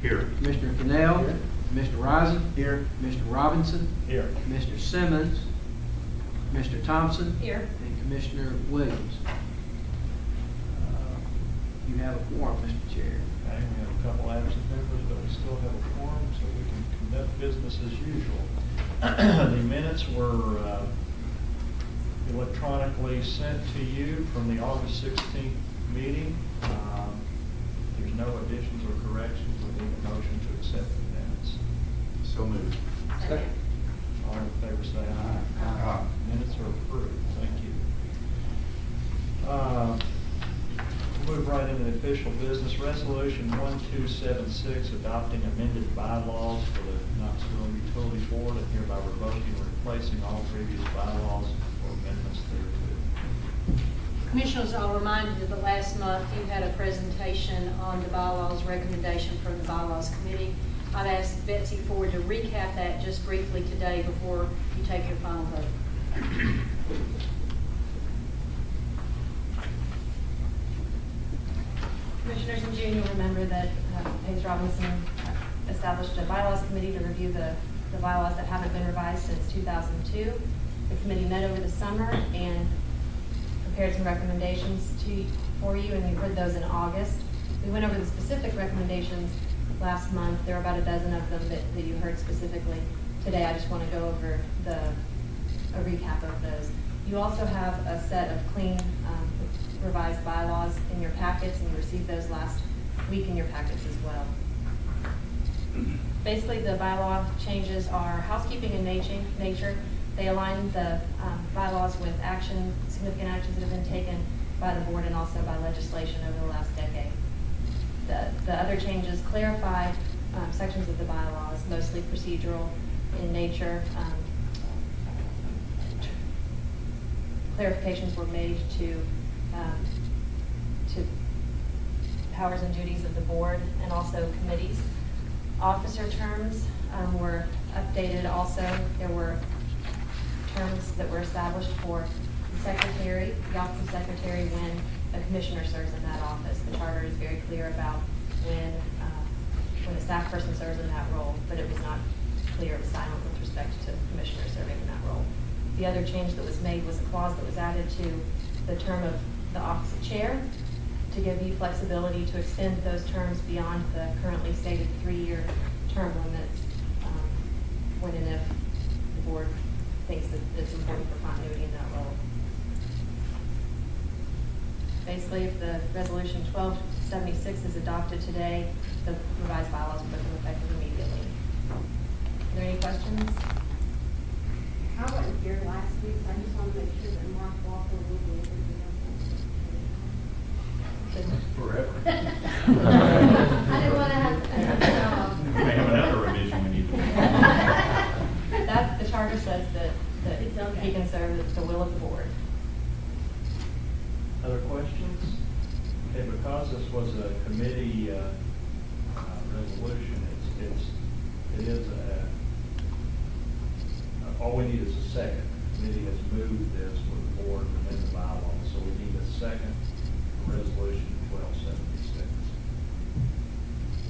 Here. Commissioner Cannell. Here. Mr. Rising. Here. Mr. Robinson. Here. Mr. Simmons. Mr. Thompson. Here. And Commissioner Williams. You have a quorum, Mr. Chair. Okay, we have a couple absent members, but we still have a quorum, so we can conduct business as usual. The minutes were electronically sent to you from the August 16th meeting. There's no additions or corrections. We need a motion to accept the minutes. So moved. Second. All in favor say aye. Aye. Minutes are approved. Thank you. We'll move right into the official business. Resolution 1276, adopting amended bylaws for the Knoxville Utility Board, and hereby revoking and replacing all previous bylaws or amendments thereto. Commissioners, I'll remind you that last month you had a presentation on the bylaws recommendation from the bylaws committee. I've asked Betsy Ford to recap that just briefly today before you take your final vote. Commissioners, in June, you'll remember that Hayes Robinson established a bylaws committee to review the bylaws that haven't been revised since 2002. The committee met over the summer and prepared some recommendations for you, and you heard those in August. We went over the specific recommendations last month. There are about a dozen of them that you heard specifically. Today, I just want to go over a recap of those. You also have a set of clean revised bylaws in your packets, and you received those last week in your packets as well. Basically, the bylaw changes are housekeeping in nature. They align the bylaws with significant actions that have been taken by the board and also by legislation over the last decade. The other changes clarify sections of the bylaws, mostly procedural in nature. Clarifications were made to powers and duties of the board and also committees. Officer terms were updated also. There were terms that were established for the secretary, the office of secretary, when a commissioner serves in that office. The charter is very clear about when a staff person serves in that role, but it was not clear, it was silent with respect to commissioner serving in that role. The other change that was made was a clause that was added to the term of the office of chair to give you flexibility to extend those terms beyond the currently stated 3-year term limits when and if the board thinks that it's important for continuity in that role. Basically, if the resolution 1276 is adopted today, the revised bylaws will become effective immediately. Are there any questions? I wasn't here last week, so I just want to make sure that Mark Walker will be able to do Forever. I didn't want to have to. We may have another revision we need to make. The charter says that It's okay. he can serve at the will of the board. Other questions? Okay, because this was a committee resolution, it is all we need is a second. The committee has moved this with the board to amend the bylaws, so we need a second for resolution 1276.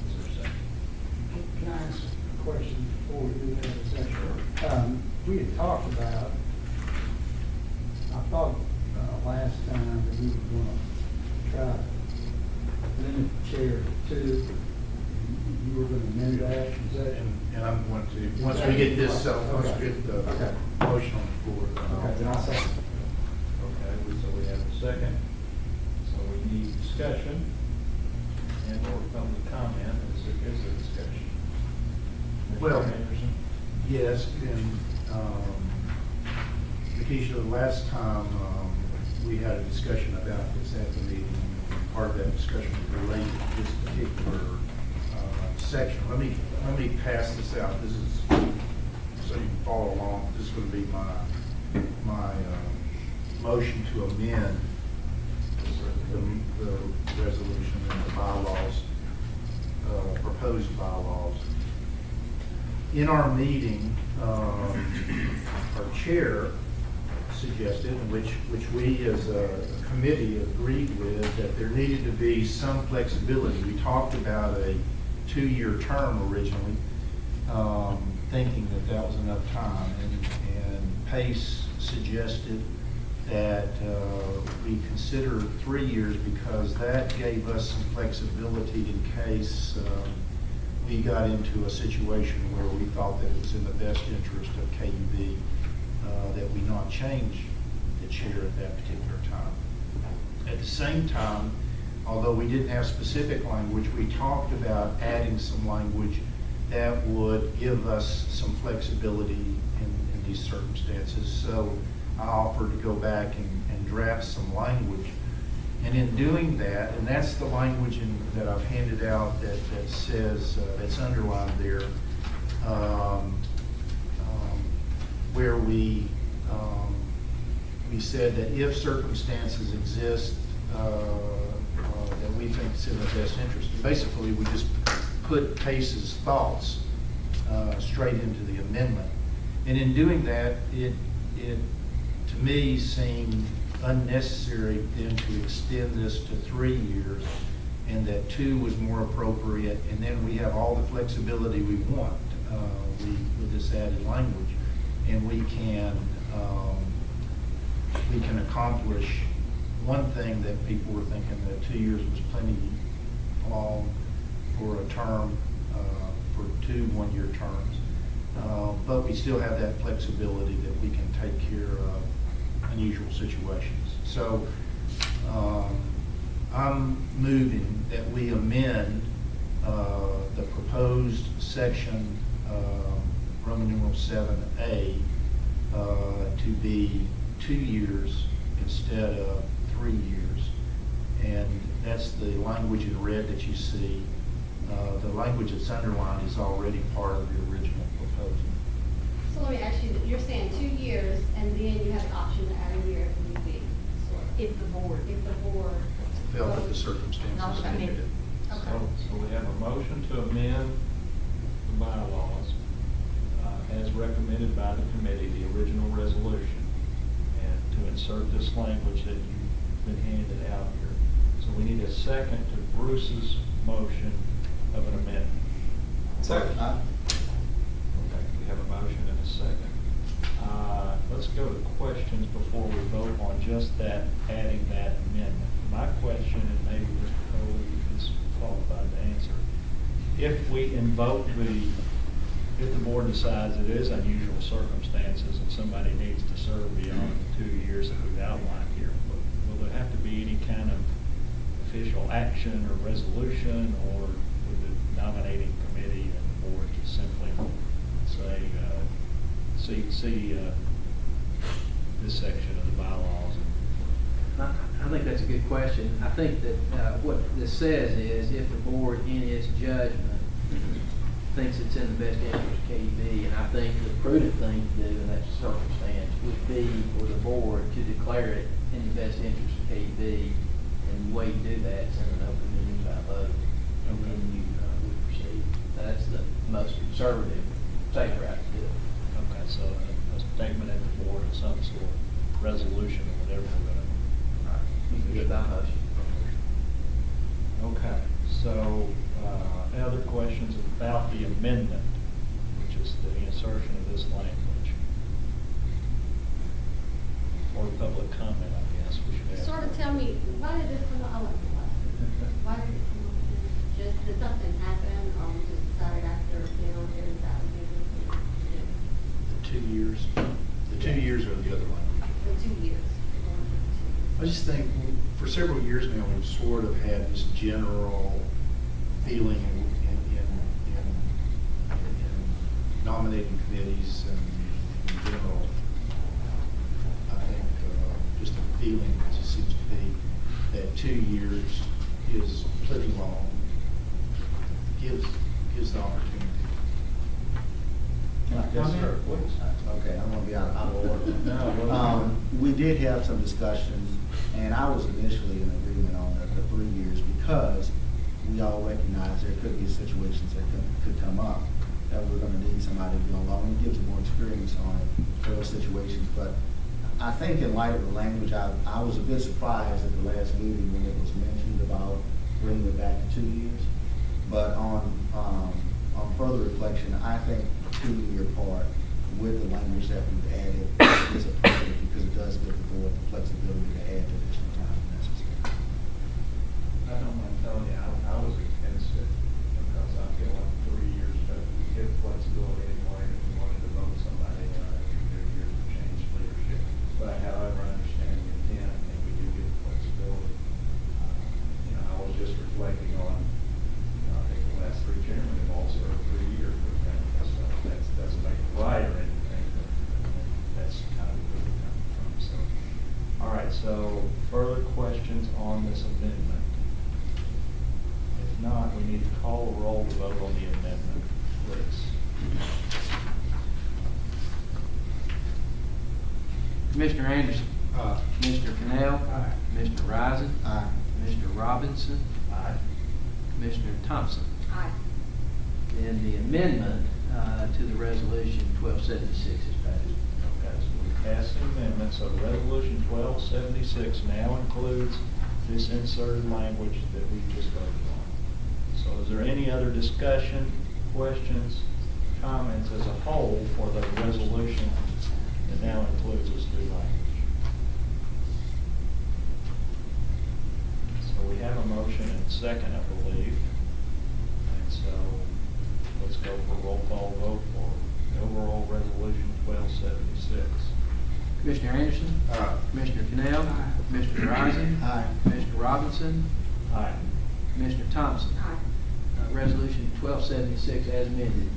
Is there a second? Can I ask a question before we do that? We had talked about, I thought last time that we were going to try to limit chair to 2. You were going to amend that, is that? And I'm going to, once we get this, once we get the motion on the floor. Okay, then I'll second. Okay, so we have a second. So we need discussion and or public comment. Is there discussion? Mr. Well, Anderson? Yes, and Lakeisha, the last time we had a discussion about this at the meeting, and part of that discussion was related to this particular section. Let me pass this out. This is so you can follow along. This is going to be my motion to amend the resolution and the bylaws, proposed bylaws. In our meeting, our chair suggested, which we as a committee agreed with, that there needed to be some flexibility. We talked about a 2-year term originally, thinking that that was enough time. And Pace suggested that we consider 3 years because that gave us some flexibility in case we got into a situation where we thought that it was in the best interest of KUB that we not change the chair at that particular time. At the same time, although we didn't have specific language, we talked about adding some language that would give us some flexibility in these circumstances. So I offered to go back and draft some language. And in doing that, and that's the language that I've handed out that says, that's underlined there, where we said that if circumstances exist that we think is in the best interest. Basically, we just put Pace's thoughts straight into the amendment. And in doing that, it to me seemed unnecessary then to extend this to 3 years, and that 2 was more appropriate, and then we have all the flexibility we want with this added language, and we can accomplish one thing that people were thinking that 2 years was plenty long for a term, for 2 one-year terms. But we still have that flexibility that we can take care of unusual situations. So I'm moving that we amend the proposed section Roman numeral 7A to be 2 years instead of 3 years. And that's the language in red that you see. The language that's underlined is already part of the original proposal. So let me ask you, you're saying 2 years, and then you have the option to add a year if need be, sort of. If the board. Felt that the circumstances Okay. needed it. Okay. So we have a motion to amend the bylaws as recommended by the committee, the original resolution, and to insert this language that you've been handed out here. So we need a second to Bruce's motion of an amendment. Second. Okay, we have a motion and a second. Let's go to questions before we vote on just that, adding that amendment. My question, and maybe Mr. Coley is qualified to answer, if we invoke if the board decides it is unusual circumstances and somebody needs to serve beyond the 2 years that we've outlined here, will there have to be any kind of official action or resolution, or would the nominating committee and the board just simply say, see this section of the bylaws? I think that's a good question. I think that what this says is if the board, in its judgment, thinks it's in the best interest of KUB, and I think the prudent thing to do in that circumstance would be for the board to declare it in the best interest of KUB, and the way you do that is in an open meeting by vote, and then you would proceed. That's the most conservative, safe route to do it. Okay, so a statement at the board of some sort, resolution or whatever we're going to. You can get that motion. Okay, so other questions about the amendment, which is the insertion of this language, or public comment, I guess we should ask. Sort of tell me, why did this come up? I like the last one. Why did it come up? Just, did something happen, or we just decided after, hearing that we did The 2 years, the 2 years or the other language. the 2 years? I just think for several years now, we've sort of had this general feeling in nominating committees and in general, I think just a feeling that just seems to be that 2 years is plenty long, gives the opportunity. Yes, sir. Okay, I'm gonna be out of order. No, We did have some discussions, and I was initially in agreement on the 3 years because we all recognize there could be situations that could come up that we're gonna need somebody to be along. It gives more experience on it for those situations. But I think in light of the language, I was a bit surprised at the last meeting when it was mentioned about bringing it back to 2 years. But on On further reflection, I think the 2-year part with the language that we've added is appropriate because it does give the board the flexibility to add additional time if necessary. I don't mind telling you, I was against it because I feel like 3 years doesn't give flexibility anyway if you wanted to vote somebody every 2 years to change leadership. But however, I understand the intent and we do give flexibility. I was just reflecting on, I think the last 3 chairmen have all served 3 years with them. So that doesn't make it right or anything, but that's kind of where we're coming from. So, All right, so further questions on this amendment? If not, we need to call a roll to vote on the amendment, please. Commissioner Anderson. Commissioner Cannell. Aye. Commissioner Rising. Aye. Commissioner Robinson. Aye. Commissioner Thompson. Aye. And the amendment to the resolution 1276 is passed. Okay, so we passed the amendment, so resolution 1276 now includes this inserted language that we just voted on. So is there any other discussion, questions, comments as a whole for the resolution that now includes this new language? So we have a motion and second, I believe. And so let's go for a roll call vote for the overall resolution 1276. Commissioner Anderson. Commissioner Cannell. Commissioner Rising. Aye. Commissioner Robinson. Aye. Commissioner Thompson. Aye. Resolution 1276 as amended